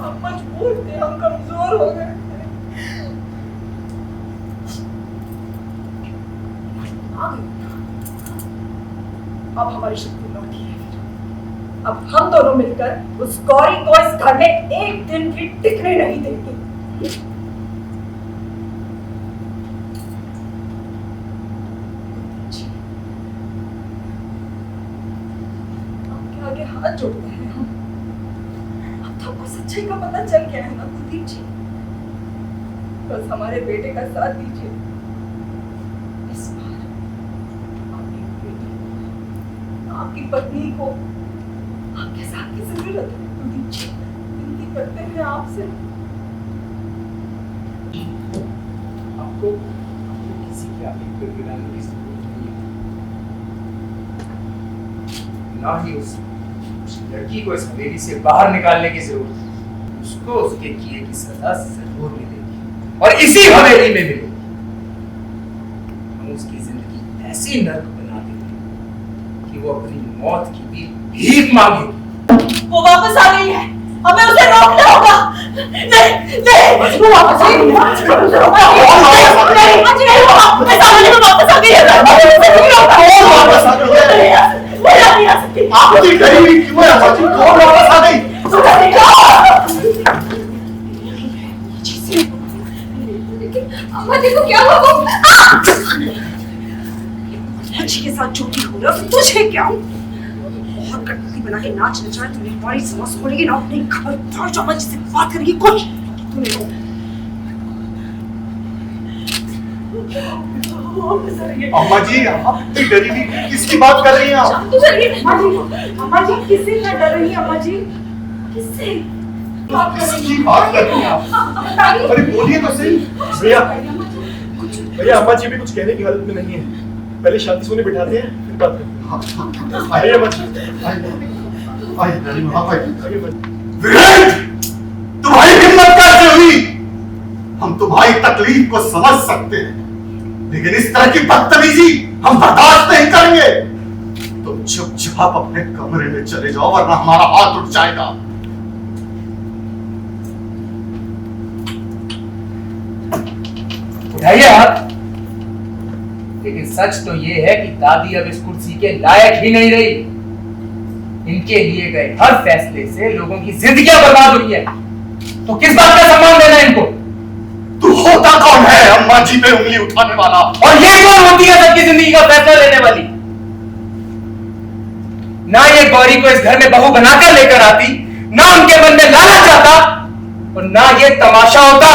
हम मजबूर थे, हम कमजोर हो गए थे। अब हमारी शक्ति लौटी है। अब हम दोनों मिलकर उस गौरी को इस घर में एक दिन भी टिकने नहीं देंगे। आपके आगे हाथ जोड़ते हैं हम। अब तो आपको सच्चाई का पता चल गया है ना कुलदीप जी। बस हमारे बेटे का साथ दीजिए। इस बार आपकी बेटी, आपकी पत्नी को आपके साथ की जरूरत है कुलदीप जी। विनती करते हैं आपसे। आपको किसी की आगे पर गिराने की जरूरत नहीं है। ना ही उस लड़की को इस हवेली से बाहर निकालने की जरूरत है। उसको उसके किए की सजा जरूर मिलेगी और इसी हवेली में मिलेगी। हम उसकी जिंदगी ऐसी नर्क बना देंगे कि वो अपनी मौत की भी भीख मांगे। वो वापस आ गई है, हमें उसे रोकना होगा। नहीं नहीं, वो वापस आ गई है। नहीं, वो वापस आ गई है। नहीं आ सकती। आपकी गरीबी क्यों है अम्मा जी? कौन वापस आ गई? अम्मा जी को क्या हुआ? बच्ची के साथ झूठी हो रहा है, तुझे क्या? बहुत कटपुतली बना के नाच नचा है तूने। हमारी सांस खोलेगी ना, अपनी खबरदार जो अम्मा जी से बात करेगी कुछ तूने को। अम्मा जी आप इतनी डरी हुई किसकी बात कर रही हैं आप? अम्मा जी किससे क्या डर रही है? अम्मा जी किससे किसकी बात कर रही हैं आप? अरे बोलिए तो सही। भैया अम्मा जी भी कुछ कहने की हालत में नहीं है। पहले शांति से उन्हें बिठाते हैं फिर बात करते हैं। आइए अम्मा जी। आइए डरी माँ आइए। वीरेंद्र, तुम्हारी हिम्मत कैसे हुई? हम तुम्हारी तकलीफ को समझ सकते हैं, लेकिन इस तरह की बदतमीजी हम बर्दाश्त नहीं करेंगे। तुम चुपचाप अपने कमरे में चले जाओ वरना हमारा हाथ उठ जाएगा। उठाइए हाथ। लेकिन सच तो ये है कि दादी अब इस कुर्सी के लायक ही नहीं रही। इनके लिए गए हर फैसले से लोगों की जिंदगियां बर्बाद हुई है, तो किस बात का सम्मान देना इनको? तू होता कौन है अम्मा जी पे उंगली उठाने वाला? और ये कौन होती है सबकी जिंदगी का फैसला लेने वाली? ना ये गौरी को इस घर में बहू बनाकर लेकर आती, ना उनके मन में लालच आता, और ना ये तमाशा होता।